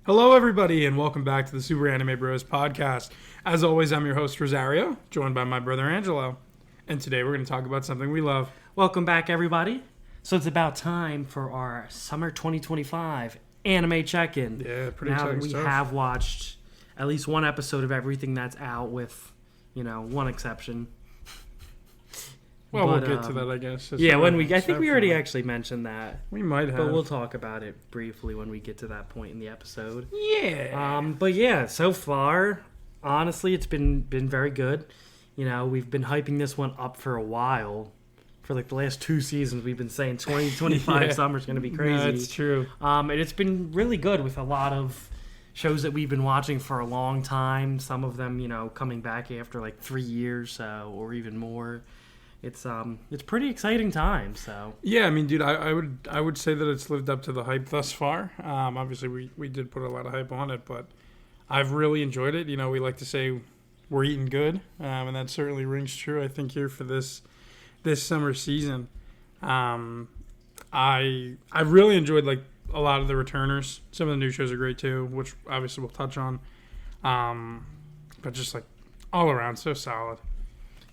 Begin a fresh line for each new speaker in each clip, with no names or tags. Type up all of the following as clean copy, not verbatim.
Hello, everybody, and welcome back to the Super Anime Bros podcast. As always, I'm your host, Rosario, joined by my brother, Angelo. And today we're going to talk about something we love.
Welcome back, everybody. So it's about time for our summer 2025 anime check-in.
Yeah, pretty
now
exciting
that we
stuff.
have watched at least one episode of everything that's out with, one exception.
Well,
But,
we'll get to that, I guess. It's
Yeah,
not
when
an
I think we already
exception.
actually mentioned that.
We might have.
But we'll talk about it briefly when we get to that point in the episode.
Yeah.
But yeah, so far, honestly, it's been very good. We've been hyping this one up for a while. For like the last 2 seasons, we've been saying 2025
Yeah.
summer's going to be crazy.
That's true.
And it's been really good with a lot of shows that we've been watching for a long time. Some of them, coming back after like 3 years or even more. It's pretty exciting time. So
Yeah, I mean, dude, I would say that it's lived up to the hype thus far. Obviously, we did put a lot of hype on it, but I've really enjoyed it. We like to say we're eating good, and that certainly rings true, I think, here for this summer season. I really enjoyed like a lot of the returners. Some of the new shows are great too, which obviously we'll touch on. But just like all around, so solid.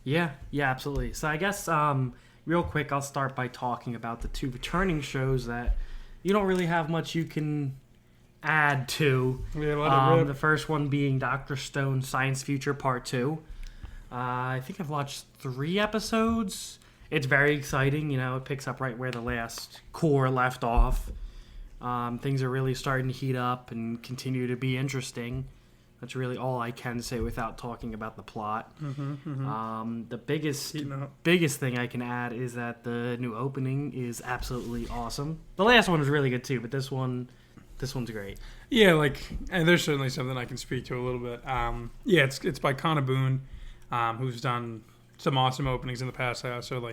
yeah, absolutely. So I guess real quick, I'll start by talking about the 2 returning shows that you don't really have much you can add to.
Yeah, let it rip.
The first one being Dr. Stone Science Future Part 2. I think I've watched 3 episodes. It's very exciting. It picks up right where the last core left off. Things are really starting to heat up and continue to be interesting. That's really all I can say without talking about the plot. The biggest thing I can add is that the new opening is absolutely awesome. The last one was really good too, but this one's great.
Yeah, and there's certainly something I can speak to a little bit. Yeah, it's by Kana Boone, who's done some awesome openings in the past. I also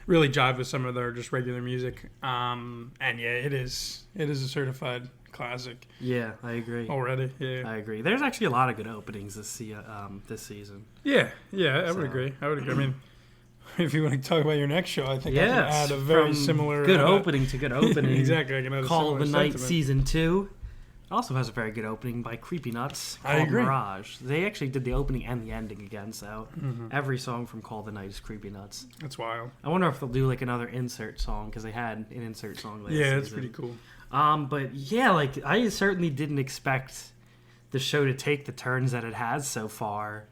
really jive with some of their just regular music. And yeah, it is a certified classic.
Yeah, I agree.
Already, yeah.
I agree. There's actually a lot of good openings this season.
Yeah, I would agree. I mean, if you want to talk about your next show, I think I can add a very
from
similar
good opening to good opening.
Exactly, I can add a
Call of the
similar
Night
sentiment.
Season 2 also has a very good opening by Creepy Nuts
I
called
agree.
Mirage. They actually did the opening and the ending again, so every song from Call of the Night is Creepy Nuts.
That's wild.
I wonder if they'll do another insert song, because they had an insert song last season.
Yeah, it's pretty cool.
But yeah, I certainly didn't expect the show to take the turns that it has so far.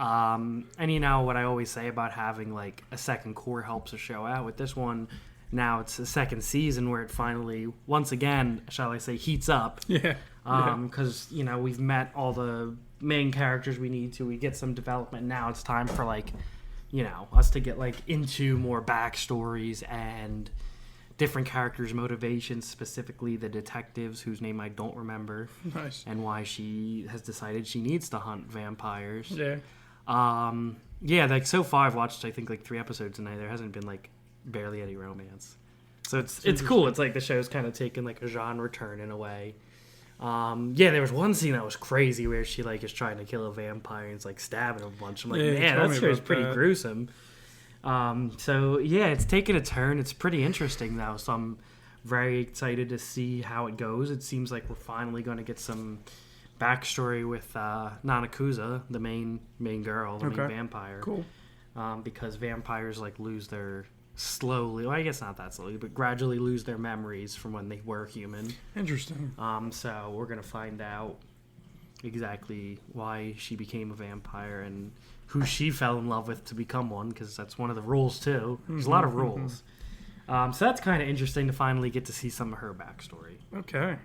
And what I always say about having a second core helps a show out. With this one, now it's the second season where it finally, once again, shall I say, heats up.
Yeah.
Because we've met all the main characters we need to. We get some development. Now it's time for us to get into more backstories and different characters' motivations, specifically the detectives whose name I don't remember,
Nice.
and why she has decided she needs to hunt vampires.
Yeah.
So far I've watched I think 3 episodes tonight. There hasn't been barely any romance, so it's cool. It's the show's kind of taken a genre turn in a way. There was one scene that was crazy where she is trying to kill a vampire and it's stabbing him a bunch. I'm
Yeah,
man,
tell me
that show's
about
pretty
that.
gruesome. It's taken a turn. It's pretty interesting though, so I'm very excited to see how it goes. It seems like we're finally going to get some backstory with Nanakusa, the main girl, the main vampire.
Cool.
Because vampires lose their slowly, well, I guess not that slowly, but gradually lose their memories from when they were human.
Interesting.
So we're going to find out exactly why she became a vampire and who she fell in love with to become one, because that's one of the rules too. There's a lot of rules. So that's kind of interesting to finally get to see some of her backstory.
Okay.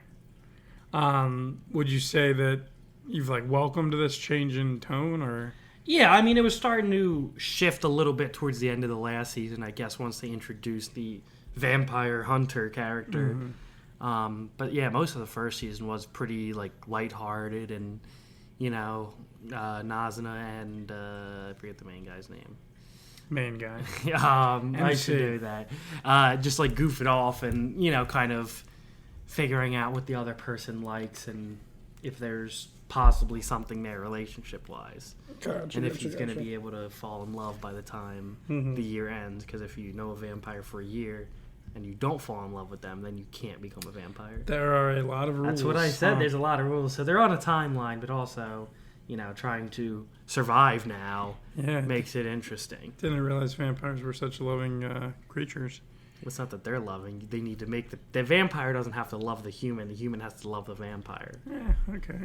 Would you say that you've welcomed this change in tone, or?
Yeah, I mean, it was starting to shift a little bit towards the end of the last season, I guess, once they introduced the vampire hunter character. But yeah, most of the first season was pretty lighthearted, and Nazuna and I forget the main guy's name.
Main guy.
I should do that. Just goof it off and kind of figuring out what the other person likes and if there's possibly something there relationship wise.
Gotcha,
and if he's going to be able to fall in love by the time the year ends, because if you know a vampire for a year, and you don't fall in love with them, then you can't become a vampire.
There are a lot of rules.
That's what I said. There's a lot of rules. So they're on a timeline, but also, trying to survive now makes it interesting.
Didn't realize vampires were such loving creatures.
It's not that they're loving. They need to make the vampire doesn't have to love the human. The human has to love the vampire.
Yeah, okay.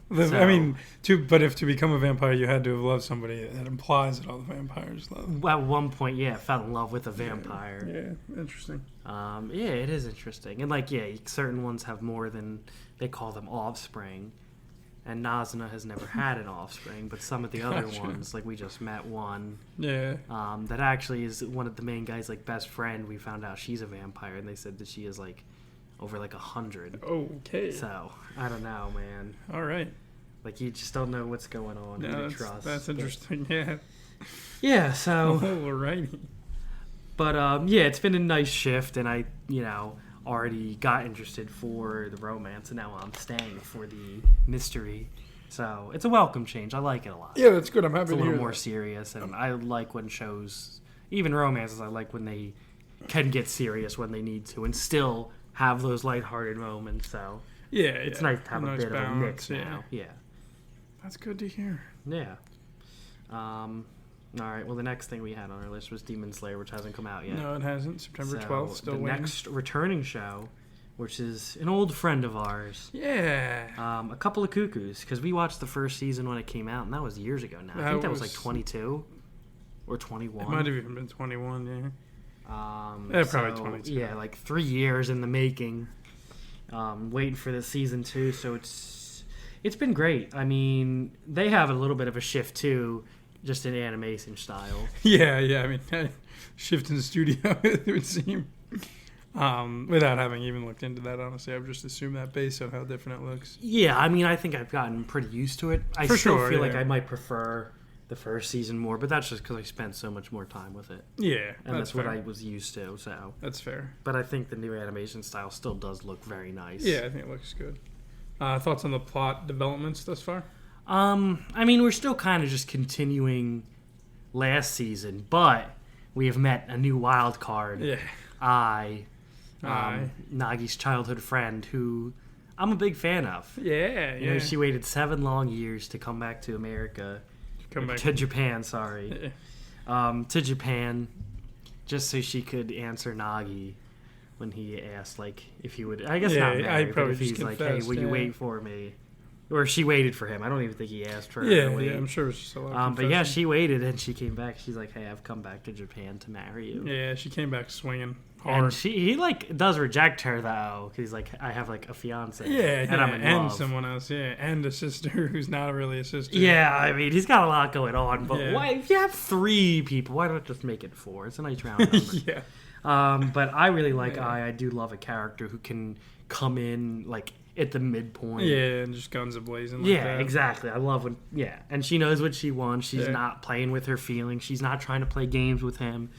But if to become a vampire, you had to have loved somebody, that implies that all the vampires love.
At one point, fell in love with a vampire.
Yeah, interesting.
It is interesting. And, certain ones have more than, they call them offspring. And Nazna has never had an offspring, but some of the other ones, like we just met one.
Yeah.
That actually is one of the main guys' best friend. We found out she's a vampire, and they said that she is over 100.
Okay.
So I don't know, man.
All right.
You just don't know what's going on.
Yeah, that's interesting. Yeah.
Yeah. So.
Alrighty.
But it's been a nice shift, and I already got interested for the romance, and now I'm staying for the mystery. So it's a welcome change. I like it a lot.
Yeah, that's good. I'm happy
to hear. It's a little more
that.
serious, and I like when shows, even romances, I like when they can get serious when they need to, and still have those lighthearted moments. So it's nice to have a bit balance, of a mix now. Yeah,
that's good to hear.
Yeah. All right, well, the next thing we had on our list was Demon Slayer, which hasn't come out yet.
No, it hasn't. September 12th, still waiting.
The next returning show, which is an old friend of ours.
Yeah.
A Couple of Cuckoos, because we watched the first season when it came out, and that was years ago now. I think that was 22 or 21.
It might have even been 21,
yeah.
Probably 22.
Yeah, 3 years in the making. Waiting for the season 2, so it's been great. I mean, they have a little bit of a shift, too. Just in animation style.
Yeah. I mean, shift in the studio, it would seem. Without having even looked into that, honestly, I've just assumed that based on how different it looks.
Yeah, I mean, I think I've gotten pretty used to it. I still feel like I might prefer the first season more, but that's just because I spent so much more time with it.
Yeah,
and that's what I was used to. So
that's fair.
But I think the new animation style still does look very nice.
Yeah, I think it looks good. Thoughts on the plot developments thus far?
I mean, we're still kind of just continuing last season, but we have met a new wild card.
Yeah.
Nagi's childhood friend, who I'm a big fan of.
Yeah,
You know, she waited 7 long years to come back to America. To Japan, sorry.
Yeah.
To Japan, just so she could answer Nagi when he asked, if he would, I guess not marry, but if he's hey, will you wait for me? Or she waited for him. I don't even think he asked her.
Yeah, I'm sure it was just a lot of
but yeah, she waited, and she came back. She's like, hey, I've come back to Japan to marry you.
Yeah, she came back swinging hard.
And he does reject her, though, because he's like, I have, a fiance.
Yeah,
and I'm in love.
Someone else, and a sister who's not really a sister.
Yeah, I mean, he's got a lot going on, but why, if you have 3 people, why not just make it 4? It's a nice round number.
Yeah.
But I really like I do love a character who can come in, at the midpoint.
Yeah, and just guns a-blazing
that. Exactly. I love when, and she knows what she wants. She's not playing with her feelings. She's not trying to play games with him.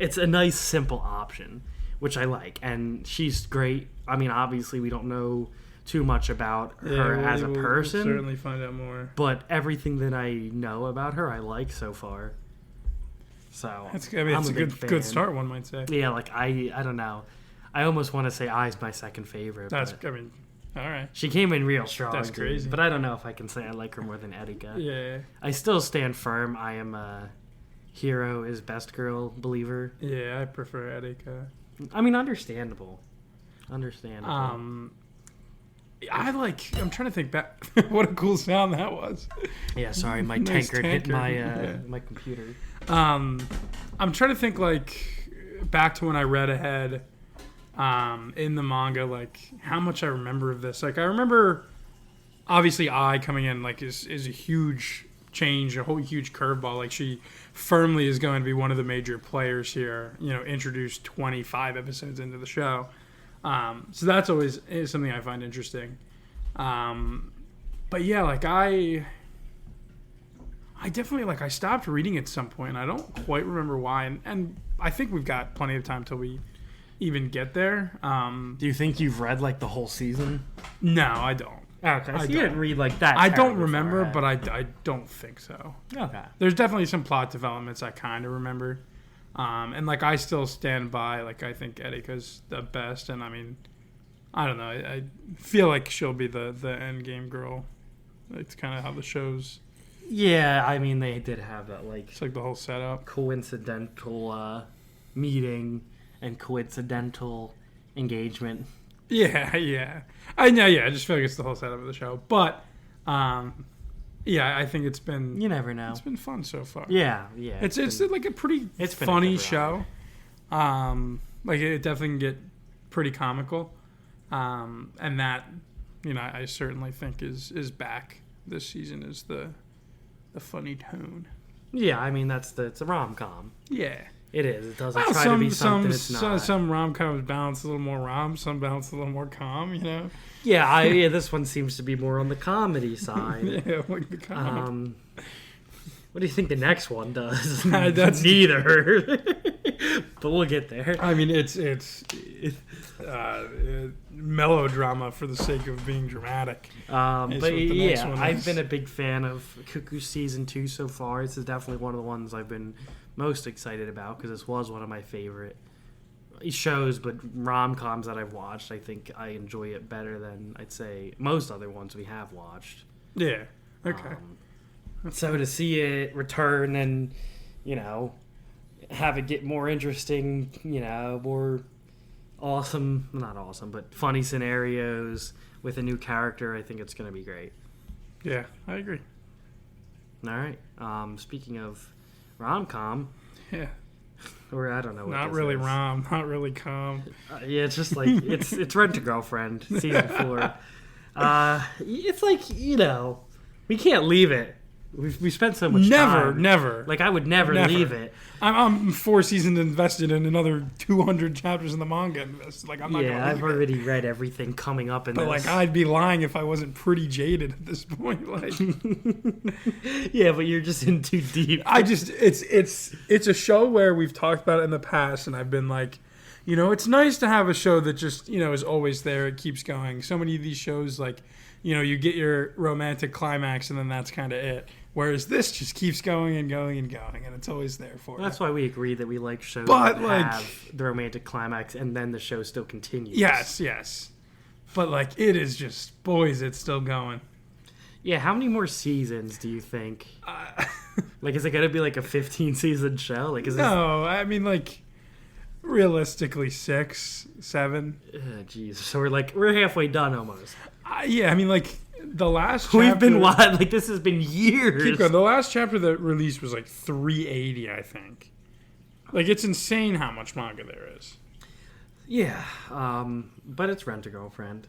It's a nice, simple option, which I like. And she's great. I mean, obviously, we don't know too much about her as a person.
We'll certainly find out more.
But everything that I know about her, I like so far. So,
it's a good start, one might say.
Yeah, I don't know. I almost want to say Ai's my second favorite.
All right.
She came in real strong.
That's crazy.
But I don't know if I can say I like her more than Erika.
Yeah.
I still stand firm. I am a Hero is best girl believer.
Yeah, I prefer Erika.
I mean, understandable.
I'm trying to think back. What a cool sound that was.
Yeah, sorry, my tankard hit my computer.
I'm trying to think back to when I read ahead. In the manga, how much I remember of this. I remember, obviously, Ai coming in, is a huge change, a whole huge curveball. She firmly is going to be one of the major players here, introduced 25 episodes into the show. So that's always something I find interesting. But yeah, I definitely, I stopped reading at some point, and I don't quite remember why. And I think we've got plenty of time till we even get there.
Do you think you've read the whole season?
No, I don't.
Okay, so you didn't read that.
I don't remember, but I don't think so.
Okay.
There's definitely some plot developments I kind of remember. And like I still stand by, like I think Etika's the best, and I mean, I don't know, I feel like she'll be the end game girl. It's kind of how the show's.
Yeah, I mean they did have that like
It's like the whole setup.
coincidental meeting and coincidental engagement.
Yeah, yeah. I know. Yeah, I just feel like it's the whole setup of the show, but yeah, I think it's been
You never know.
it's been fun so far.
Yeah.
It's like a pretty
it's been a
funny
good
show. Like it definitely can get pretty comical, and that I certainly think is back this season is the funny tone.
Yeah, I mean it's a rom-com.
Yeah,
It is. It doesn't try to be something it's not.
Some rom coms balance a little more some balance a little more calm.
Yeah, this one seems to be more on the comedy side.
Yeah, like the calm.
What do you think the next one does?
That's
neither. But we'll get there.
I mean, it's melodrama for the sake of being dramatic.
But yeah, I've been a big fan of Cuckoo Season 2 so far. This is definitely one of the ones I've been most excited about because this was one of my favorite shows, but rom-coms that I've watched. I think I enjoy it better than, I'd say, most other ones we have watched.
Yeah, okay.
So to see it return and, have it get more interesting, more awesome, not awesome, but funny scenarios with a new character, I think it's going to be great.
Yeah, I agree.
All right. Speaking of rom-com,
Yeah,
or I don't know what
not
this
really
is.
rom, not really com.
Yeah, it's just like, it's Rent a Girlfriend, season 4. It's like, we can't leave it. We spent so much time.
Never.
Like, I would never leave it.
I'm 4 seasons invested in another 200 chapters in the manga. Invested. Like I'm not.
Yeah,
gonna
I've
leave
already read everything coming up in
But
this.
like I'd be lying if I wasn't pretty jaded at this point. Like
Yeah, but you're just in too deep.
it's a show where we've talked about it in the past, and I've been like, it's nice to have a show that just is always there. It keeps going. So many of these shows, like, you get your romantic climax, and then that's kind of it. Whereas this just keeps going and going and going, and it's always there for
That's why we agree that we like shows
But,
that
like-
have the romantic climax and then the show still continues.
Yes. But like it is just, boys, it's still going.
Yeah, how many more seasons do you think? Like, is it going to be like a 15-season show? Like, is this...
No, I mean like realistically 6, 7.
Jeez. So we're halfway done almost.
Yeah, I mean like the last chapter.
We've been like this has been years.
Keep going. The last chapter that released was like 380, I think. Like it's insane how much manga there is.
Yeah, but it's Rent a Girlfriend.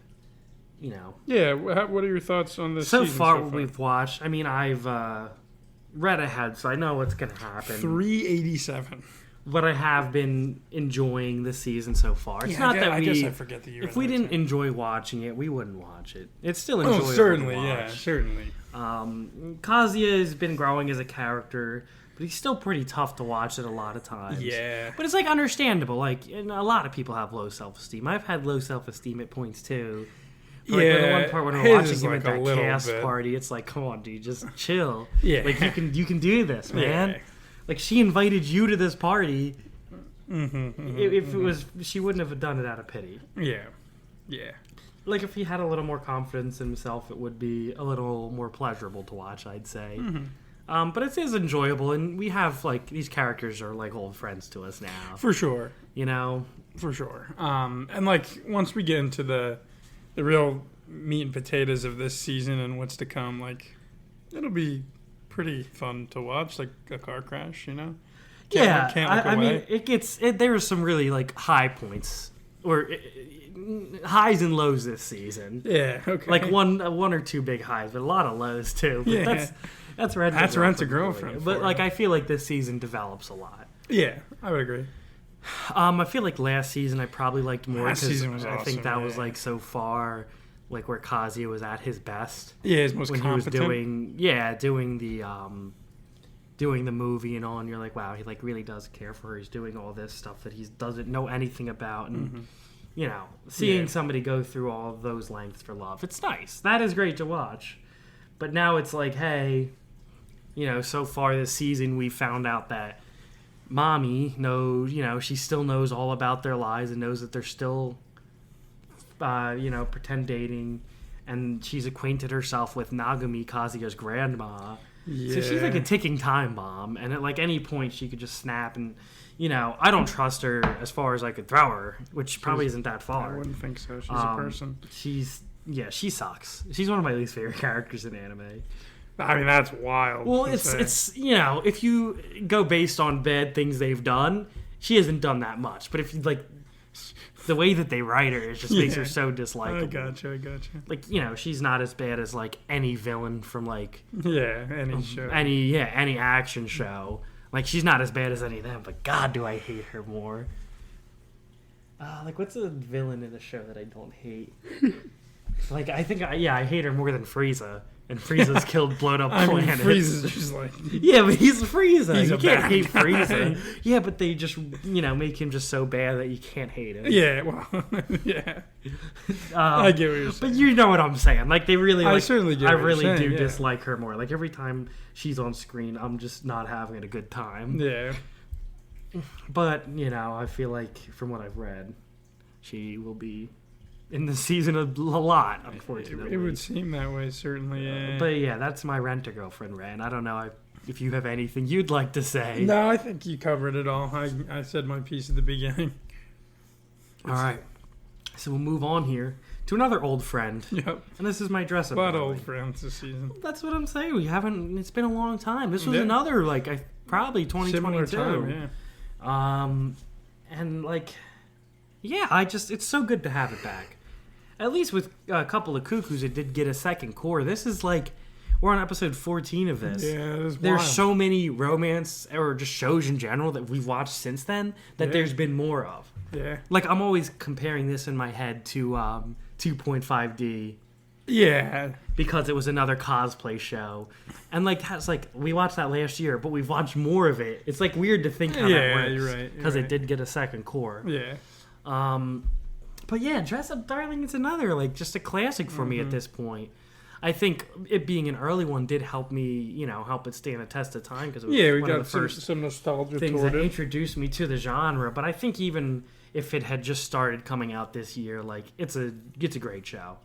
Yeah. What are your thoughts on this?
So
season
far, what we've watched. I mean, I've read ahead, so I know what's going to happen.
387.
But I have been enjoying the season so far. It's not that
I guess I forget the year.
If we didn't enjoy watching it, we wouldn't watch it. It's still enjoyable.
certainly,
to watch.
yeah, certainly.
Kazuya has been growing as a character, but he's still pretty tough to watch at a lot of times.
Yeah.
But it's like understandable. Like, and a lot of people have low self-esteem. I've had low self-esteem at points too. But like, the one part when we're watching him at that cast party, it's like, come on, dude, just chill.
Yeah.
Like you can do this, man.
Yeah.
Like she invited you to this party.
Mm-hmm,
If it was, she wouldn't have done it out of pity.
Yeah.
Like if he had a little more confidence in himself, it would be a little more pleasurable to watch, I'd say.
Mm-hmm.
But it is enjoyable, and we have like these characters are like old friends to us now.
For sure.
For
sure. And like once we get into the real meat and potatoes of this season and what's to come, like it'll be pretty fun to watch, like a car crash, Can't look
I
away.
mean, there are some really like high points or highs and lows this season.
Yeah, okay.
Like one or two big highs, but a lot of lows too. But
Yeah.
that's Rent
a Girlfriend.
But like I feel like this season develops a lot.
Yeah, I would agree.
I feel like last season I probably liked more
Last
because
season was
I think
awesome,
that was
yeah.
like so far like where Kazuya was at his best.
Yeah, his most
when
competent.
he was doing the movie and all, and you're like, wow, he like really does care for her. He's doing all this stuff that he doesn't know anything about, and seeing somebody go through all of those lengths for love, it's nice. That is great to watch. But now it's like, hey, so far this season we found out that mommy knows, she still knows all about their lives and knows that they're still, pretend dating. And she's acquainted herself with Nagumi, Kazuya's grandma.
Yeah.
So she's like a ticking time bomb. And at like any point, she could just snap. And, I don't trust her as far as I could throw her, which probably isn't that
I
far.
wouldn't think so. She's a person.
She sucks. She's one of my least favorite characters in anime.
I mean, that's wild.
Well,
to say.
it's if you go based on bad things they've done, she hasn't done that much. But if you like the way that they write her, it just makes her so dislikable.
I gotcha.
Like, she's not as bad as like any villain from like
Yeah, any show.
any action show. Like, she's not as bad as any of them, but God, do I hate her more. Like, what's a villain in a show that I don't hate? Like, I think I hate her more than Frieza. And Frieza's killed blown up planets.
Frieza's just like...
Yeah, but he's Frieza.
He's
you
a
can't
bad
hate
guy.
Frieza. Yeah, but they just, make him just so bad that you can't hate him.
Yeah, well, yeah. I get what you're saying.
But you know what I'm saying. Like, they really...
I
Like,
certainly get
I
what you're
really
saying,
do
yeah.
dislike her more. Like, every time she's on screen, I'm just not having a good time.
Yeah.
But, I feel like, from what I've read, she will be in the season a lot, unfortunately.
It would seem that way, certainly, yeah.
But, yeah, that's my Rent-A-Girlfriend rant. I don't know if you have anything you'd like to say.
No, I think you covered it all. I said my piece at the beginning.
All right. So we'll move on here to another old friend.
Yep.
And this is my dress-up.
A lot of
darling.
old friends this season.
That's what I'm saying. It's been a long time. This was
Yeah.
another, probably 2022.
Similar time, yeah.
And it's so good to have it back. At least with a couple of cuckoos, it did get a second core. This is we're on episode 14 of this.
Yeah, it is
There's
wild.
so many romance or just shows in general that we've watched since then that
Yeah.
there's been more of.
Yeah.
Like, I'm always comparing this in my head to 2.5D
Yeah.
because it was another cosplay show. And, we watched that last year, but we've watched more of it. It's, weird to think how that
Yeah,
works.
you're right.
Because it did get a second core.
Yeah.
But, yeah, Dress Up Darling is another, just a classic for me at this point. I think it being an early one did help me, help it stand the test of time because it was
Yeah, we
one of
got
the first
some nostalgia
things
toward
that
it.
introduced me to the genre. But I think even if it had just started coming out this year, it's a great show.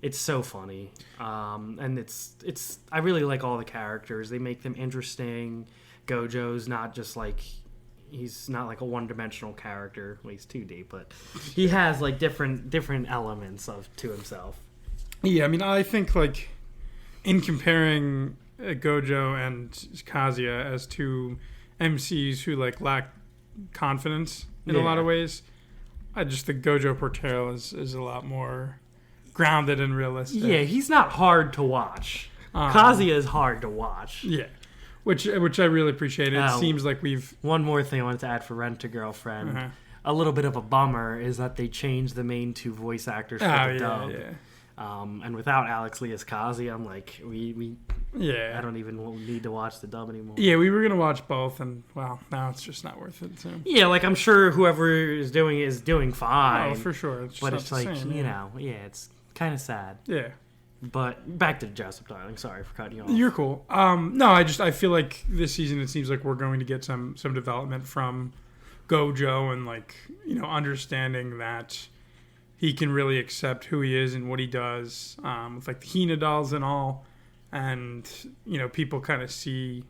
It's so funny, and it's I really like all the characters. They make them interesting. Gojo's not just he's not a one-dimensional character. Well, he's 2D, but he has different elements to himself.
Yeah, I mean, I think in comparing Gojo and Kazuya as two MCs who lack confidence in a lot of ways, I just think Gojo portrayal is a lot more grounded and realistic.
Yeah, he's not hard to watch. Kazuya is hard to watch.
Yeah, which I really appreciate. It
Oh.
seems like we've
One more thing I wanted to add for Rent-A-Girlfriend.
Uh-huh.
A little bit of a bummer is that they changed the main two voice actors for the dub.
yeah.
And without Alex Lee as Kazi, I'm I
Yeah.
don't even need to watch the dub anymore.
Yeah, we were gonna watch both, and well, now it's just not worth it. So.
Yeah, I'm sure whoever is doing fine.
Oh, for sure. It's just
But
not
it's
the same,
it's kind of sad.
Yeah.
But back to Dress Up Darling. Sorry for cutting you off.
You're cool. No, I feel like this season it seems like we're going to get some development from Gojo and understanding that he can really accept who he is and what he does with the Hina dolls and all, and people kind of see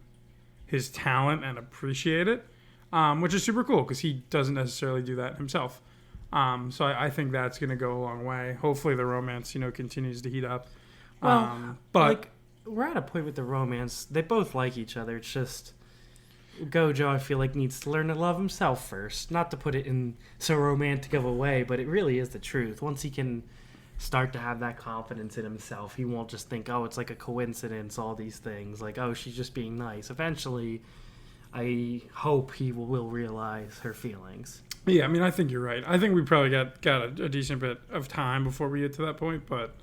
his talent and appreciate it, which is super cool because he doesn't necessarily do that himself. So I think that's going to go a long way. Hopefully the romance continues to heat up.
Well,
but
we're at a point with the romance. They both like each other. It's just Gojo, I feel needs to learn to love himself first. Not to put it in so romantic of a way, but it really is the truth. Once he can start to have that confidence in himself, he won't just think, oh, it's a coincidence, all these things. Oh, she's just being nice. Eventually, I hope he will realize her feelings.
yeah, I mean, I think you're right. I think we probably got a decent bit of time before we get to that point, but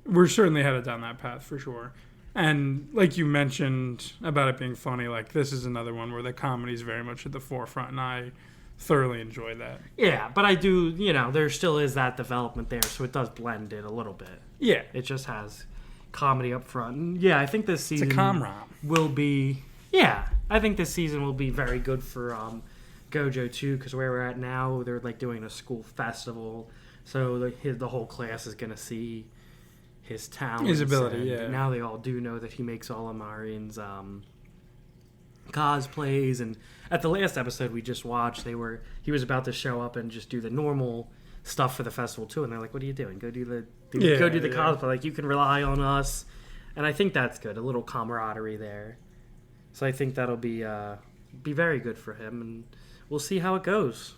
we're certainly headed down that path for sure. And like you mentioned about it being funny, this is another one where the comedy is very much at the forefront, and I thoroughly enjoy that.
Yeah, but I do, there still is that development there, so it does blend in a little bit.
Yeah,
It just has comedy up front. And yeah, I think this season
it's a com-rom.
will be Yeah, I think this season will be very good for Gojo too, because where we're at now, they're like doing a school festival, so the whole class is gonna see his talent,
His ability. Yeah.
Now they all do know that he makes all of Marian's cosplays, and at the last episode we just watched, he was about to show up and just do the normal stuff for the festival too, and they're like, "What are you doing? Go do the cosplay. Like, you can rely on us." And I think that's good, a little camaraderie there. So I think that'll be very good for him, and we'll see how it goes.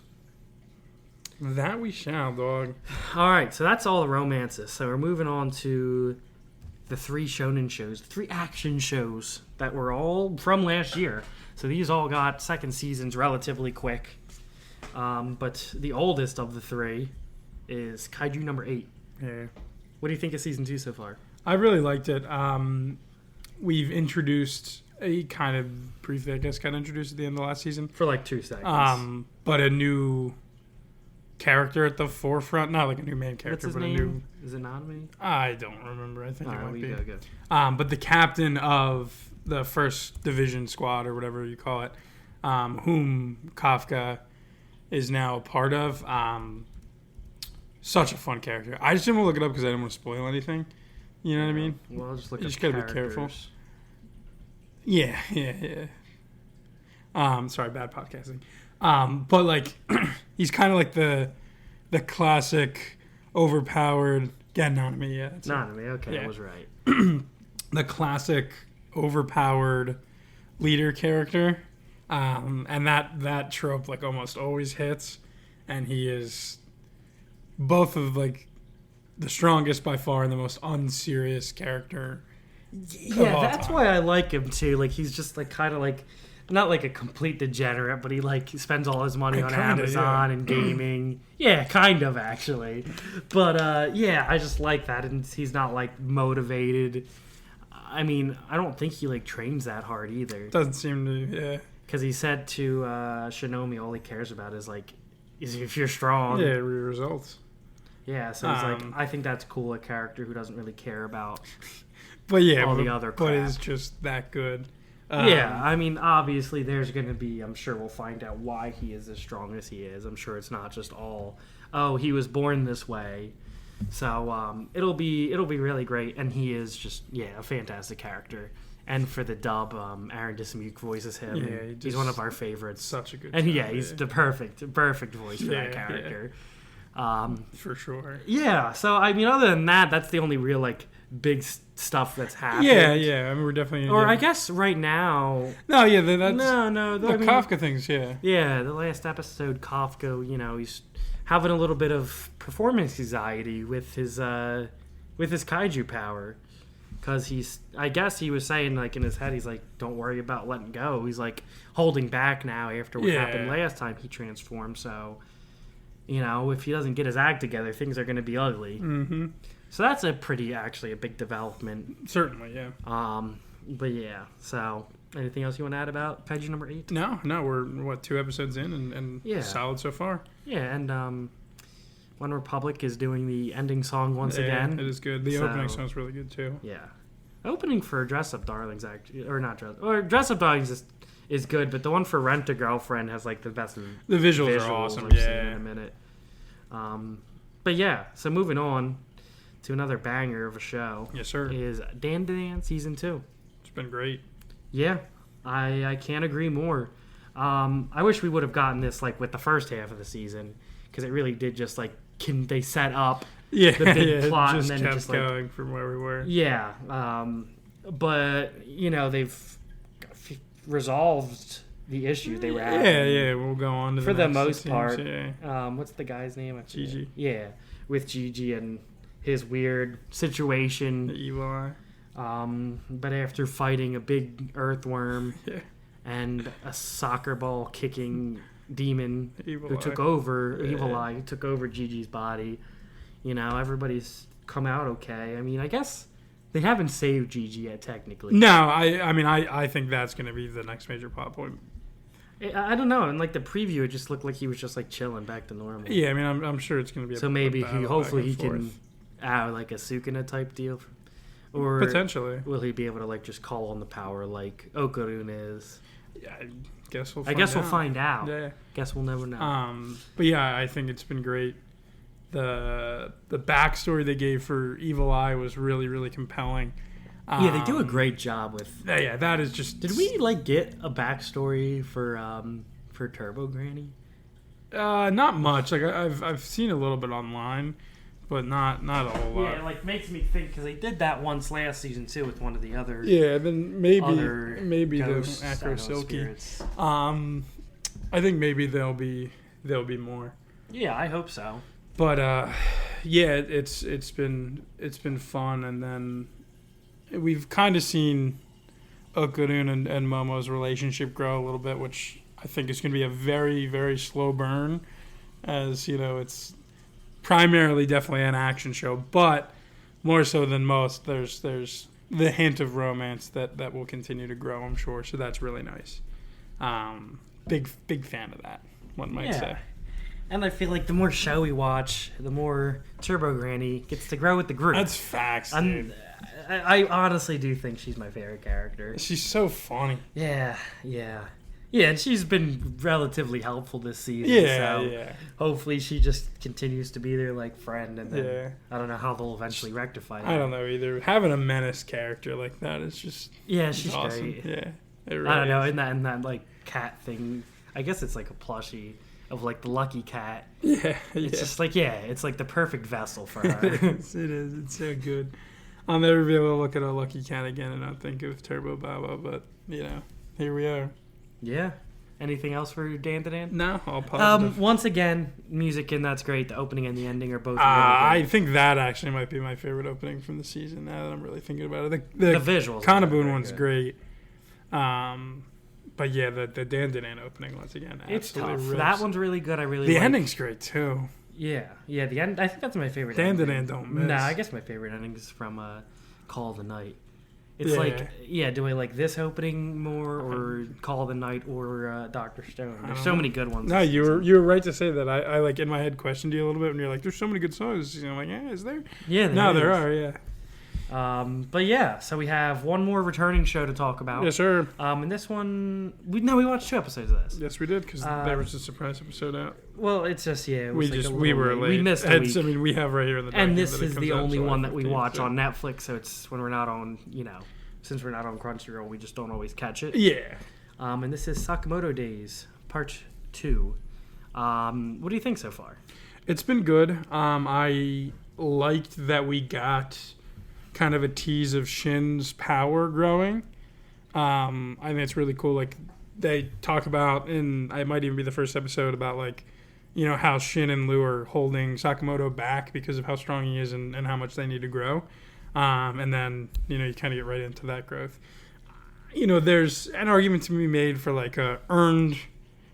That we shall, dog.
All right, so that's all the romances. So we're moving on to the 3 shonen shows, the 3 action shows that were all from last year. So these all got second seasons relatively quick. But the oldest of the 3 is Kaiju number 8.
Yeah.
What do you think of season 2 so far?
I really liked it. We've introduced briefly, I guess, introduced at the end of the last season.
For like 2 seconds.
But a new character at the forefront. Not like a new main character,
What's his
but
name?
a new...
Is it Nanami?
I don't remember. I think it might be.
Go.
But the captain of the first division squad, or whatever you call it, whom Kafka is now a part of. Such a fun character. I just didn't want to look it up because I didn't want to spoil anything. You know what I mean?
Well, I'll just look
You
up
just gotta be careful.
characters.
Yeah. Sorry, bad podcasting. But like, he's kind of like the classic overpowered. Yeah, Nanami. Yeah, that's it.
Nanami, okay,
Yeah.
I was right.
The classic overpowered leader character, and that trope like almost always hits, and he is both of like the strongest by far and the most unserious character.
Yeah, that's why I like him too. Like, he's just like kind of like not like a complete degenerate, but he like spends all his money on
Kinda,
Amazon
yeah.
and gaming. Yeah, kind of actually. But yeah, I just like that, and he's not like motivated. I mean, I don't think he like trains that hard either.
Doesn't seem to. Yeah.
Because he said to Shinomi, all he cares about is if you're strong.
Yeah, results.
Yeah, so he's like, I think that's cool, a character who doesn't really care about
But yeah,
all the other crap.
but is just that good.
Yeah, I mean, obviously there's going to be, I'm sure we'll find out why he is as strong as he is. I'm sure it's not just all, oh, he was born this way. So it'll be really great, and he is just, a fantastic character. And for the dub, Aaron Dismuke voices him.
Yeah,
he's one of our favorites.
Such a good
And
job,
he's the perfect voice for that
Yeah.
character.
For sure.
Yeah, so I mean, other than that, that's the only real like big stuff that's happened.
Yeah. I mean, we're definitely.
Or I guess right now.
No, yeah, that's
No.
the Kafka things. Yeah.
Yeah, the last episode, Kafka, he's having a little bit of performance anxiety with his kaiju power, because I guess he was saying like in his head, he's like, don't worry about letting go. He's like holding back now after what happened last time he transformed. So. If he doesn't get his act together, things are going to be ugly.
Mm-hmm.
So that's a big development.
Certainly, yeah.
But yeah. So anything else you want to add about Kaiju number 8?
No, we're 2 episodes in and solid so far.
Yeah, and One Republic is doing the ending song once again.
It is good. The opening song's really good too.
Yeah, opening for Dress Up Darlings Dress Up Darlings is good, but the one for Rent a Girlfriend has like the best.
The visuals are awesome.
I've seen in a minute. But yeah, so moving on to another banger of a show.
Yes, sir.
Is Dan Dan season 2.
It's been great.
Yeah, I can't agree more. I wish we would have gotten this like with the first half of the season, because it really did just like they set up the big plot
just
and then
kept
just
going from where we were.
Yeah, but they've resolved the issue they were having.
Yeah, we'll go on to
for the
next
most
teams,
part.
Yeah.
What's the guy's name?
Gigi.
Yeah, with Gigi and his weird situation.
The evil eye.
But after fighting a big earthworm
Yeah.
and a soccer ball kicking demon
Evil
who
Eye.
took over
Yeah.
Evil Eye, who took over Gigi's body, everybody's come out okay. I mean, I guess they haven't saved Gigi yet technically.
No, I think that's going to be the next major plot point.
I don't know. In like the preview, it just looked like he was just like chilling back to normal.
Yeah, I mean, I'm sure it's going to be.
So maybe
battle
hopefully
back
he
and
can, like a Sukuna type deal, Or
Potentially.
will he be able to like just call on the power like Okarun is?
Yeah, I guess we'll
I
find
guess
out.
we'll find out.
Yeah.
Guess we'll never know.
But yeah, I think it's been great. The backstory they gave for Evil Eye was really, really compelling.
Yeah, they do a great job with.
Yeah, that is just.
Did we like get a backstory for Turbo Granny?
Not much. Like I've seen a little bit online, but not a whole lot.
Yeah, it like makes me think because they did that once last season too with one of the other.
Yeah, then
Other
maybe the
ghosts, I
Acro
don't know,
Silky.
spirits.
I think maybe there'll be more.
Yeah, I hope so.
But yeah, it's been fun, and then we've kind of seen Okarun and Momo's relationship grow a little bit, which I think is going to be a very, very slow burn, as you know, it's primarily definitely an action show, but more so than most, there's the hint of romance that will continue to grow, I'm sure. So that's really nice. Big fan of that, one might say.
And I feel like the more show we watch, the more Turbo Granny gets to grow with the group.
That's facts, dude.
I honestly do think she's my favorite character.
She's so funny.
Yeah, and she's been relatively helpful this season.
Yeah,
so hopefully she just continues to be their like friend, and then I don't know how they'll eventually rectify that.
I don't know either. Having a menace character like that is just
she's
awesome.
great.
Yeah, it really
I don't know,
is.
and that like cat thing. I guess it's like a plushie of like the lucky cat.
Yeah,
It's just like it's like the perfect vessel for her.
it is. It's so good. I'll never be able to look at a lucky cat again and not think of Turbo Baba, but here we are.
Yeah. Anything else for Dan to Dan?
No, all positive.
Once again, music and that's great. The opening and the ending are both really
I
good.
think that actually might be my favorite opening from the season. Now that I'm really thinking about it,
The visuals.
Kanaboon one's great. But yeah, the Dan Dan opening once again.
It's tough.
Rips.
That one's really good. I really
the
like.
ending's great too.
Yeah. The end. I think that's my favorite.
Dan
ending.
Dan don't miss.
Nah, I guess my favorite ending is from Call of the Night. It's
Yeah.
do I like this opening more or Call of the Night or Dr. Stone? There's so many good ones.
No, you were right to say that. I like in my head questioned you a little bit when you're like, "There's so many good songs." I'm like, "Yeah, is there?"
Yeah,
there are. Yeah.
But yeah, so we have one more returning show to talk about.
Yes, sir.
And this one, we watched 2 episodes of this.
Yes, we did because there was a surprise episode out.
Well, it's just it was
We were late.
We missed a week.
I mean, we have right here in the
And
document
this
that it
is
comes
the
out
only
July
one that we
15th,
watch
so-
on Netflix. So it's when we're not on, since we're not on Crunchyroll, we just don't always catch it.
Yeah.
And this is Sakamoto Days Part 2. What do you think so far?
It's been good. I liked that we got kind of a tease of Shin's power growing. I think it's really cool. Like they talk about it might even be the first episode about like, how Shin and Liu are holding Sakamoto back because of how strong he is and how much they need to grow. And then, you kind of get right into that growth. There's an argument to be made for like a earned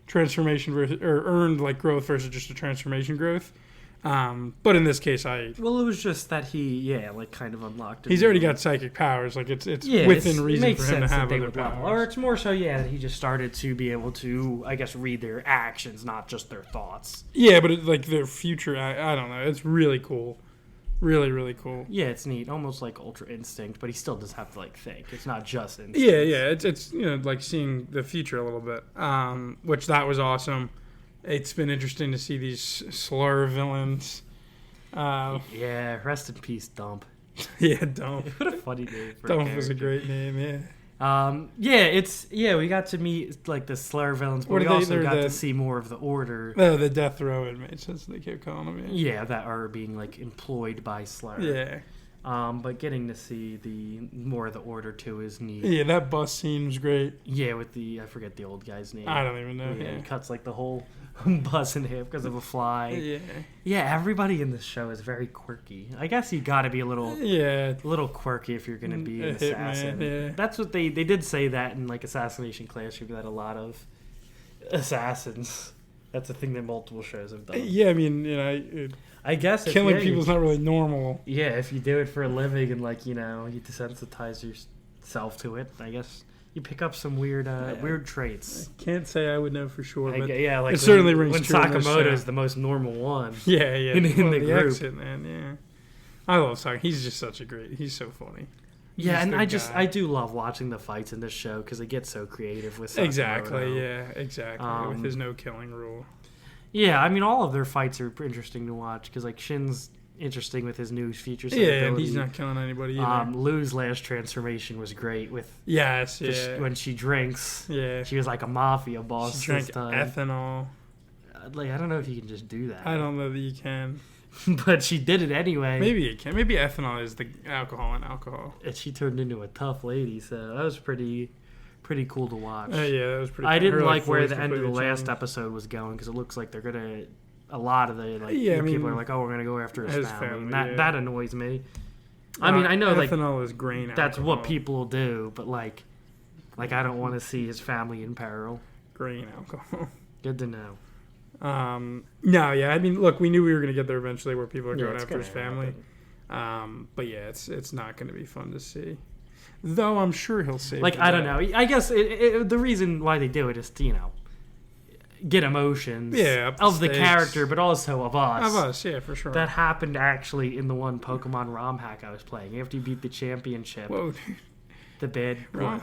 transformation or earned like growth versus just a transformation growth. But in this case,
Well, it was just that he, kind of unlocked it.
he's already got psychic powers. Like it's
Yeah,
within
it
reason
makes
for him to
sense
have
that they
other
would level.
powers.
Or it's more so, that he just started to be able to, I guess, read their actions, not just their thoughts.
Yeah, but like their future, I don't know. It's really cool. Really, really cool.
Yeah, it's neat. Almost like Ultra Instinct, but he still does have to, think. It's not just instinct.
Yeah. It's like seeing the future a little bit, which that was awesome. It's been interesting to see these slur villains.
Yeah, rest in peace, Dump.
Yeah, Dump.
What a funny name for
Dump
a
was a
character.
great name, yeah.
We got to meet the Slayer villains, but
What
we
are they-
also
they're
got
the-
to see more of the Order.
No, the death row inmates, that's what they kept calling them.
Yeah, that are being employed by Slayer.
Yeah.
But getting to see the more of the Order too is neat.
Yeah, that bus scene was great.
Yeah, with I forget the old guy's name.
I don't even know.
Yeah,
Yeah.
he cuts the whole bus in half because of a fly.
Yeah.
Yeah, everybody in this show is very quirky. I guess you got to be a little quirky if you're going to be an
A hitman,
assassin.
yeah.
That's what they did say that in Assassination Classroom, that a lot of assassins. That's a thing that multiple shows have done.
Yeah, I mean,
I guess
killing people's not really normal.
Yeah, if you do it for a living and you desensitize yourself to it, I guess you pick up some weird traits.
Can't say I would know for sure, but
it
certainly rings
when
true in this
Sakamoto
show.
is the most normal one.
Yeah,
in the group.
Exit, man, yeah. I love Sakamoto. He's just such a great. He's so funny.
Yeah, and
the guy.
I do love watching the fights in this show because they get so creative with Sakamoto.
Exactly. Yeah. Exactly. With his no killing rule.
Yeah, I mean, all of their fights are interesting to watch because, like, Shin's interesting with his new feature set
Yeah, and
ability.
he's not killing anybody either.
Lou's last transformation was great with
Yes. Yeah.
when she drinks.
Yeah.
She was like a mafia boss
She drank
this time.
ethanol.
Like, I don't know if you can just do that.
I don't know that you can.
But she did it anyway.
Maybe you can. Maybe ethanol is the alcohol in alcohol.
And she turned into a tough lady, so that was pretty cool to watch.
Yeah, that was pretty.
I didn't
her,
like where
voice
the end of the
completely
last
changed.
episode was going because it looks like they're gonna. A lot of the
Yeah, I
people
mean,
are like, "Oh, we're gonna go after his family."
family,
And that
yeah.
that annoys me. I mean, I know like
ethanol is grain.
that's
alcohol.
what people do, but like I don't want to see his family in peril.
Grain alcohol.
Good to know.
No, yeah. I mean, look, we knew we were going to get there eventually, where people are
Yeah,
going
it's
after his
gonna
family.
happen.
But yeah, it's not going to be fun to see. Though I'm sure he'll save.
Like
the
I don't
day.
know. I guess the reason why they do it is to get emotions
Yeah,
of the
stakes.
character, but also of us.
Of us, yeah, for sure.
That happened actually in the one Pokemon ROM hack I was playing. After you beat the championship,
Whoa,
the bad.
wrong.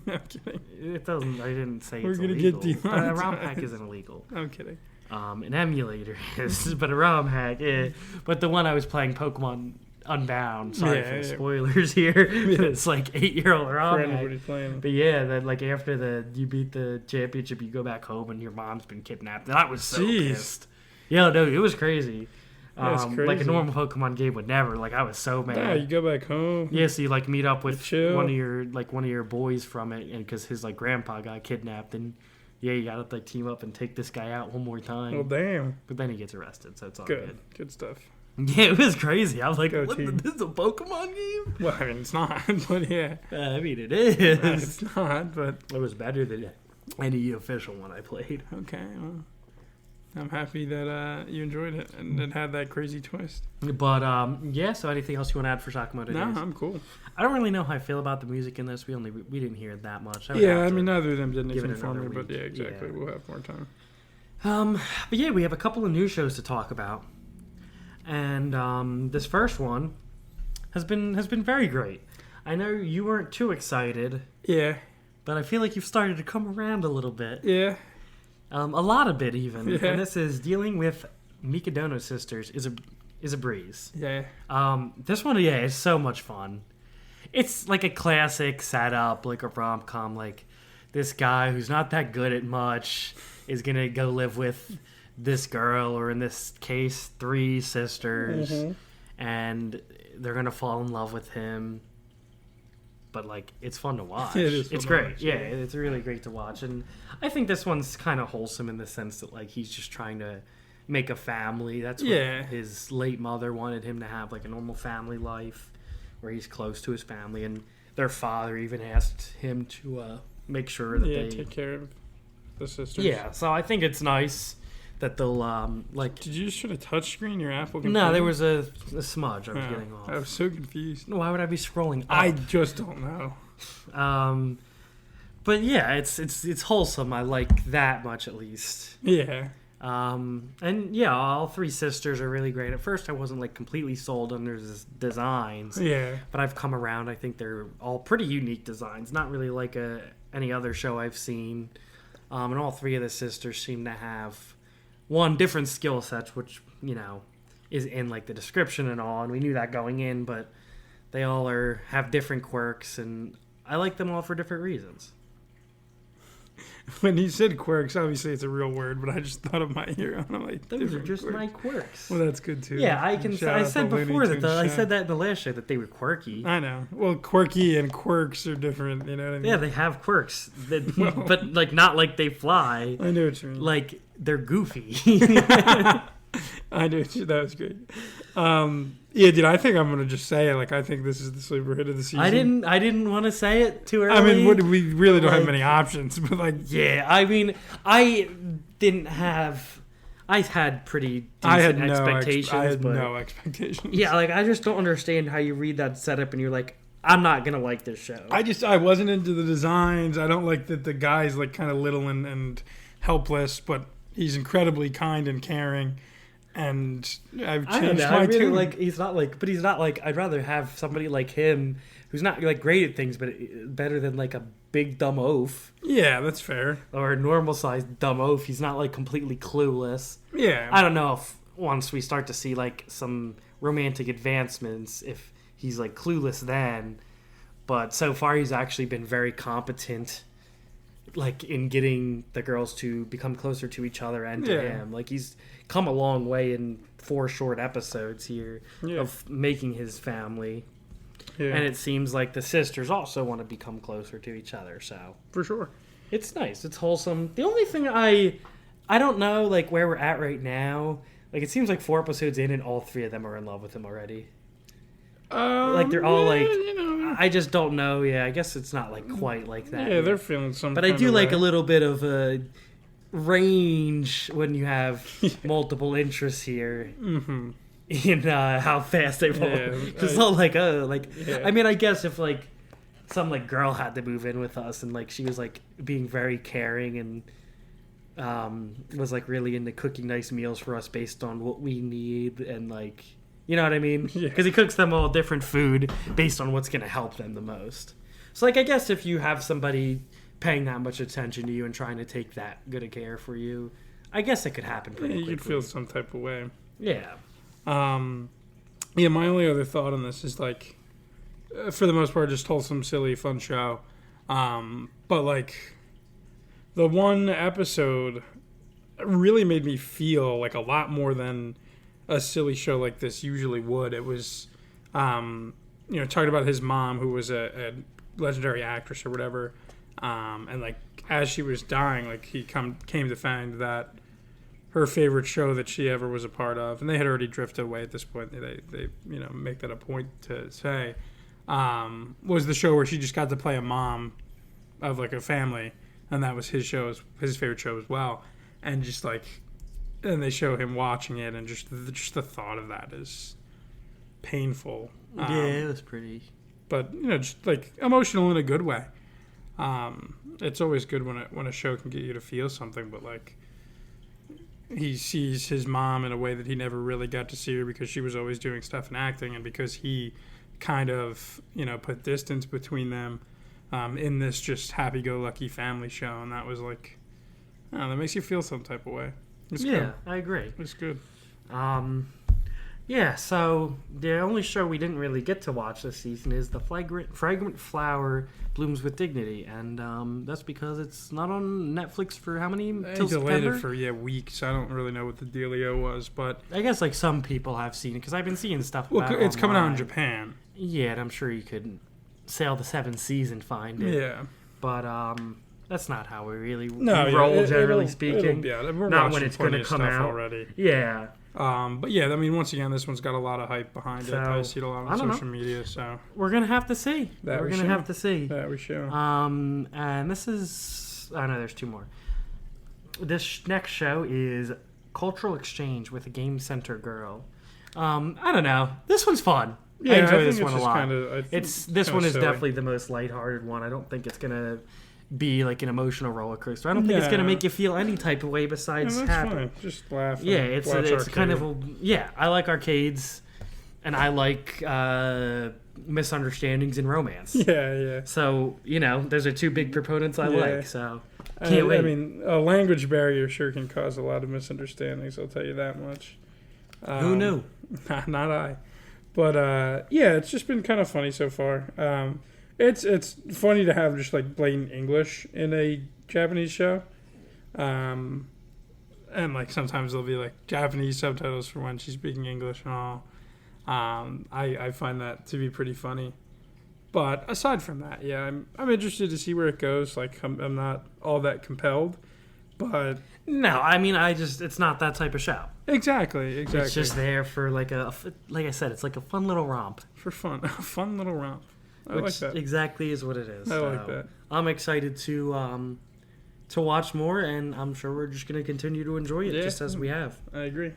No, I'm kidding.
It doesn't. I didn't say
We're
it's
gonna
illegal.
get
But a ROM hack
demonetized.
isn't illegal.
I'm kidding.
An emulator is, but a ROM hack, yeah. But the one I was playing, Pokemon Unbound. Sorry
Yeah,
for the
yeah.
spoilers here. It's like 8-year-old
For
ROM hack.
anybody playing.
But yeah, that like after you beat the championship, you go back home and your mom's been kidnapped. And I was so
Jeez.
pissed. Yeah, no, it was crazy.
That's
Like a
crazy.
normal Pokemon game would never. Like I was so mad.
Yeah, you go back home.
Yeah, so you like meet up with
chill.
one of your boys from it, and because his like grandpa got kidnapped, and yeah, you gotta like team up and take this guy out one more time.
Well, damn.
But then he gets arrested, so it's all
Good. Good stuff.
good. Yeah, it was crazy. I was like,
Go
what,
team.
this is a Pokemon game?
Well, I mean, it's not, but yeah.
I mean, it is.
It's not, but
It was better than any official one I played.
okay. Well, I'm happy that you enjoyed it and it had that crazy twist.
But yeah. So anything else you want to add for Sakamoto
No,
Days?
I'm cool.
I don't really know how I feel about the music in this. We didn't hear it that much.
Yeah, I mean, neither of them did
give it
anything for
another
me, but
week.
yeah, exactly.
Yeah.
We'll have more time.
But yeah, we have a couple of new shows to talk about, and this first one has been very great. I know you weren't too excited,
Yeah,
but I feel like you've started to come around a little bit,
yeah.
a lot of it even.
Yeah.
And this is dealing with Mikadono Sisters is a breeze.
Yeah.
This one, yeah, is so much fun. It's like a classic setup, like a rom-com. Like this guy who's not that good at much is gonna go live with this girl, or in this case, 3 sisters,
Mhm.
and they're gonna fall in love with him. But like, it's fun to watch.
It is fun
It's
to
great.
watch,
Yeah,
yeah.
it's really great to watch, and I think this one's kind of wholesome in the sense that like he's just trying to make a family. That's what
Yeah.
his late mother wanted him to have, like a normal family life where he's close to his family, and their father even asked him to make sure that
Yeah,
they
take care of the sisters.
yeah. So I think it's nice that they'll like
Did you just try to touchscreen your Apple computer?
no, there was a smudge I was
Oh,
getting off.
I was so confused.
Why would I be scrolling up?
I just don't know.
But yeah, it's wholesome. I like that much at least.
Yeah.
And yeah, all 3 sisters are really great. At first, I wasn't like completely sold on their designs,
Yeah.
but I've come around. I think they're all pretty unique designs. Not really like any other show I've seen. And all 3 of the sisters seem to have different skill sets, which is in like the description and all. And we knew that going in, but they all have different quirks, and I like them all for different reasons.
When he said quirks, obviously it's a real word, but I just thought of my hero. And I'm like,
Those are
different
just
quirks.
my quirks.
Well, that's good too.
Yeah, I can.
Shout
I
out
said
the Looney
before that.
Tunes
I
show.
said that in the last show that they were quirky.
I know. Well, quirky and quirks are different. You know what I mean?
Yeah, they have quirks,
Well-
but like not like they fly.
I know what you mean.
Like they're goofy.
I do. That was great. Yeah, dude. I think I'm gonna just say it. Like, I think this is the sleeper hit of the season.
I didn't want to say it too early.
I mean, we really don't have
Like-
many options, but like,
Yeah, I mean, I didn't have. I had pretty decent
I had
expectations,
I had
but
no expectations.
yeah, like I just don't understand how you read that setup and you're like, I'm not gonna like this show.
I wasn't into the designs. I don't like that the guy's like kind of little and helpless, but he's incredibly kind and caring. and I've
I don't
changed
know. I
my
really
tune.
like. He's not like, but he's not like. I'd rather have somebody like him, who's not like great at things, but better than like a big dumb oaf
Yeah, that's fair.
or a normal sized dumb oaf. He's not like completely clueless.
Yeah,
I don't know if once we start to see like some romantic advancements, if he's like clueless then. But so far, he's actually been very competent, like in getting the girls to become closer to each other and to
Yeah.
him. Like he's come a long way in 4 short episodes here
Yeah.
of making his family.
yeah,
And it seems like the sisters also want to become closer to each other. So
for sure.
it's nice. It's wholesome. The only thing I don't know like where we're at right now. Like it seems like 4 episodes in and all 3 of them are in love with him already. Like they're all like,
you know,
I just don't know. Yeah, I guess it's not like quite like that.
yeah,
yet.
they're feeling some.
But I
kind
do
of
like
way.
a little bit of a range when you have multiple interests here
Mhm.
in how fast they
Yeah,
roll. It's not like
Yeah.
I mean, I guess if like some like girl had to move in with us and like she was like being very caring and was like really into cooking nice meals for us based on what we need and like. You know what I mean?
Yeah.
Because he cooks them all different food based on what's going to help them the most. So, like, I guess if you have somebody paying that much attention to you and trying to take that good a care for you, I guess it could happen pretty
Yeah,
quickly.
you'd feel some type of way.
Yeah.
Yeah, my only other thought on this is like, for the most part, just wholesome, silly, fun show. But like, the one episode really made me feel like a lot more than a silly show like this usually would. It was, talking about his mom, who was a legendary actress or whatever, and like as she was dying, like he came to find that her favorite show that she ever was a part of, and they had already drifted away at this point. They make that a point to say, was the show where she just got to play a mom of like a family, and that was his favorite show as well, and just like. And they show him watching it, and just the thought of that is painful.
It was pretty.
But just like emotional in a good way. It's always good when a show can get you to feel something. But like, he sees his mom in a way that he never really got to see her because she was always doing stuff and acting, and because he kind of put distance between them in this just happy-go-lucky family show, and that was like, that makes you feel some type of way. It's
Yeah,
good.
I agree.
It's good.
Yeah, so the only show we didn't really get to watch this season is the Fragrant Flower Blooms with Dignity, and that's because it's not on Netflix for how many
They
till
delayed
September?
it for weeks. I don't really know what the dealio was, but
I guess like some people have seen it because I've been seeing stuff. About
it's coming out in
online.
Japan.
Yeah, and I'm sure you could sail the 7 seas and find it.
Yeah.
But that's not how we really
No,
roll,
yeah,
generally
it'll
speaking.
we're
Not
watching
when it's
plenty
gonna
of
come
stuff
out.
already.
Yeah.
But yeah, I mean, once again, this one's got a lot of hype behind it. I
So,
see it a lot
I
on
don't
social media, so
We're gonna have to see.
That
We're
we
gonna
shall.
have to see.
that we show.
And this is. Oh no, there's 2 more. This next show is Cultural Exchange with a Game Center Girl. I don't know. This one's fun. I enjoy
think
this
it's
one a
just
lot.
kinda-
It's this
kinda
one is
silly.
definitely the most lighthearted one. I don't think it's gonna be like an emotional roller coaster. I don't think it's gonna
Yeah.
make you feel any type of way
Yeah,
besides
that's
happy.
fine. Just laugh. and
Yeah, it's
watch
kind of
arcade.
I like arcades, and I like misunderstandings in romance.
Yeah.
So those are 2 big proponents I
Yeah.
like. So can't
I
wait.
mean, a language barrier sure can cause a lot of misunderstandings. I'll tell you that much.
Who knew?
Not I. But yeah, it's just been kind of funny so far. It's funny to have just like blatant English in a Japanese show, and like sometimes there'll be like Japanese subtitles for when she's speaking English and all. I find that to be pretty funny. But aside from that, yeah, I'm interested to see where it goes. Like I'm not all that compelled, but
No, I mean it's not that type of show.
exactly.
It's just there for like like I said, it's like a fun little romp.
for fun, a fun little romp. I
Which
like that.
exactly is what it is.
I like
So,
that.
I'm excited to watch more, and I'm sure we're just gonna continue to enjoy it
Yeah.
just as we have.
I agree.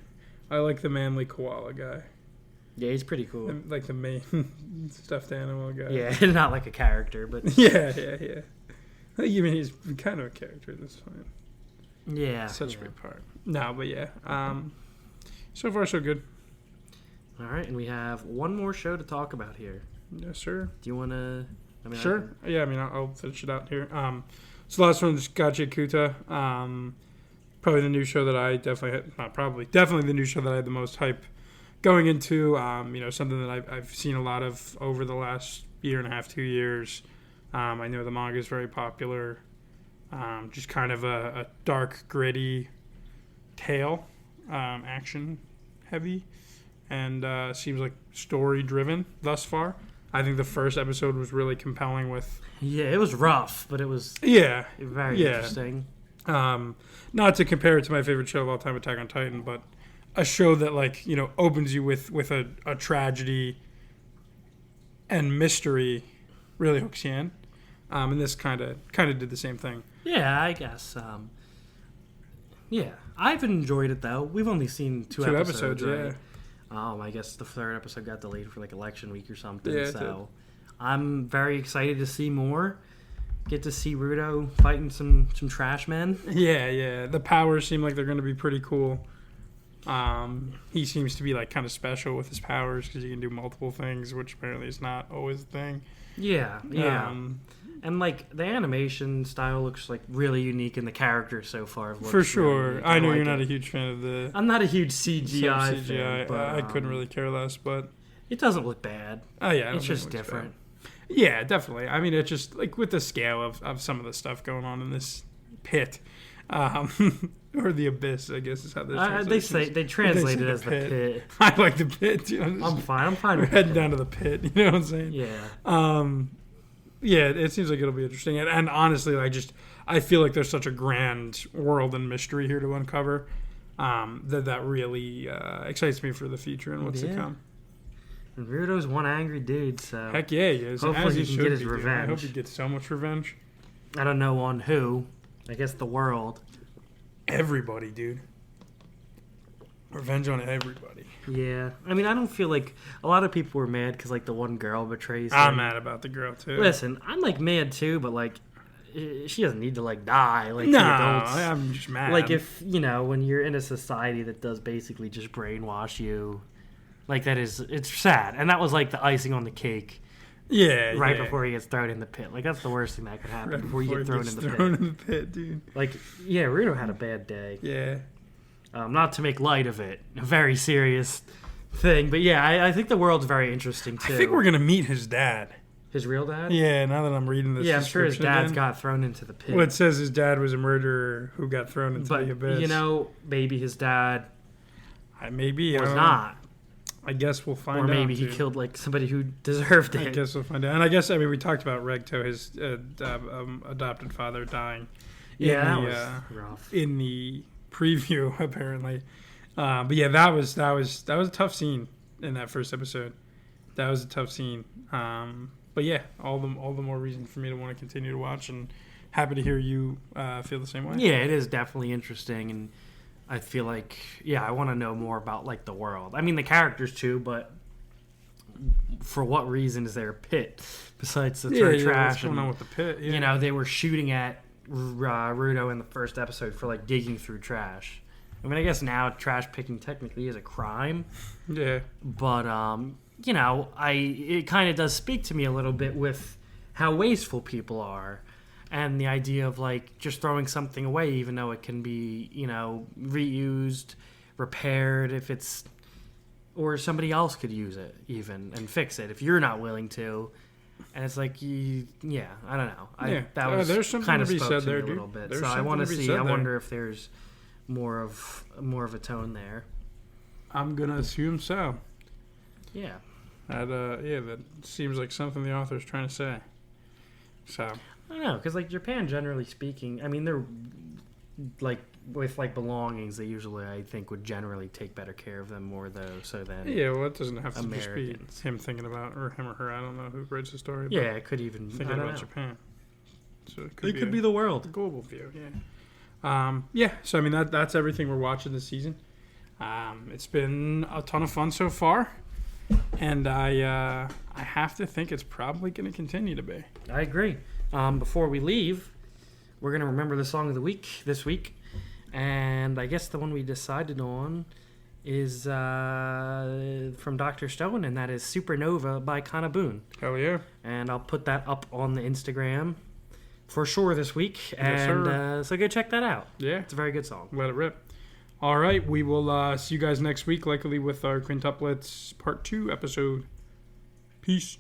I like the manly koala guy.
Yeah, he's pretty cool.
Like the main stuffed animal guy.
Yeah, not like a character, but
Yeah. You mean he's kind of a character at this point.
yeah,
Such a
yeah.
big part. No, but yeah. So far, so good.
All right, and we have one more show to talk about here.
Yes, sir.
Do you want to?
Sure. Yeah, I mean, I'll finish it out here. So the last one's Gotcha Kuta. Probably the new show that I definitely the new show that I had the most hype going into. Something that I've seen a lot of over the last year and a half, 2 years. I know the manga is very popular. Just kind of a dark, gritty tale, action heavy, and seems like story driven thus far. I think the first episode was really compelling with...
Yeah, it was rough, but it was
very
interesting.
Not to compare it to my favorite show of all time, Attack on Titan, but a show that opens you with a tragedy and mystery, really hooks you in. And this kind of did the same thing.
Yeah, I guess. I've enjoyed it though. We've only seen two episodes, right?
Yeah.
I guess the third episode got delayed for election week or something.
Yeah,
so I'm very excited to see more. Get to see Rudo fighting some trash men.
Yeah. The powers seem like they're going to be pretty cool. He seems to be kind of special with his powers because he can do multiple things, which apparently is not always a thing.
Yeah. And the animation style looks really unique in the characters so far.
For sure. I know you're not
a
huge fan of the...
I'm not a huge CGI fan, but
I couldn't really care less, but...
It doesn't look bad.
Oh, yeah.
It's just different.
Bad. Yeah, definitely. I mean, it's just, with the scale of some of the stuff going on in this pit, or the abyss, I guess is how
they translate it as the pit.
I like the pit.
I'm fine.
We're heading down to the pit. You know what I'm saying?
Yeah.
Yeah, it seems like it'll be interesting, and honestly, I feel like there's such a grand world and mystery here to uncover that really excites me for the future and what's to come.
And Rudo's one angry dude, so
heck yeah, he is.
Hopefully he can get his revenge.
I hope he gets so much revenge.
I don't know on who. I guess the world.
Everybody, dude. Revenge on everybody.
Yeah. I mean, I don't feel like... A lot of people were mad because, the one girl betrays him.
I'm mad about the girl, too.
Listen, I'm, mad, too, but, she doesn't need to, die.
No,
adults.
I'm just mad.
If, when you're in a society that does basically just brainwash you, that is... It's sad. And that was, the icing on the cake.
Yeah,
Right before he gets thrown in the pit. That's the worst thing that could happen before you get thrown in
the pit, dude.
Rudo had a bad day.
Yeah.
Not to make light of it, a very serious thing, but I think the world's very interesting too.
I think we're gonna meet his dad.
His real dad?
Yeah, now that I'm reading this.
Yeah, I'm sure his dad's got thrown into the pit.
Well, it says his dad was a murderer who got thrown into the abyss.
Maybe his dad
maybe
was not.
I guess we'll find out.
Or maybe he killed somebody who deserved it.
I guess we'll find out. And I guess we talked about Regto, his adopted father dying.
Yeah, that was rough.
In the preview, apparently. But yeah, that was a tough scene in that first episode. That was a tough scene. But yeah, all the more reason for me to want to continue to watch, and happy to hear you feel the same way.
Yeah, it is definitely interesting, and I feel I want to know more about the world. I mean, the characters too, but for what reason is there a pit besides the trash?
What's going on with the pit?
Yeah. They were shooting at Rudo in the first episode for digging through trash. I mean, I guess now trash picking technically is a crime.
Yeah.
But it kind of does speak to me a little bit with how wasteful people are, and the idea of just throwing something away, even though it can be reused, repaired if it's, or somebody else could use it even and fix it if you're not willing to. And it's I don't know. That was
there's something
kind of
to be
spoke
said
to
there,
me a little
dude.
bit.
There's
so I want to see.
I
wonder if there's more of a tone there.
I'm gonna assume so.
Yeah.
That seems like something the author's trying to say. So
I don't know, because Japan, generally speaking, I mean, they're with belongings, they usually, I think, would generally take better care of them more so than
it doesn't have to
Americans.
just be him thinking about, or him or her. I don't know who writes the story.
Yeah, it could even
thinking about Japan. So it
could be the world.
Global view. Yeah. So I mean that's everything we're watching this season. It's been a ton of fun so far, and I have to think it's probably going to continue to be.
I agree. Before we leave, we're going to remember the song of the week this week. And I guess the one we decided on is from Dr. Stone, and that is Supernova by Kana Boone.
Hell yeah.
And I'll put that up on the Instagram for sure this week.
Yes,
And so go check that out.
Yeah.
It's a very good song.
Let it rip. All right. We will see you guys next week, likely with our Quintuplets Part 2 episode. Peace.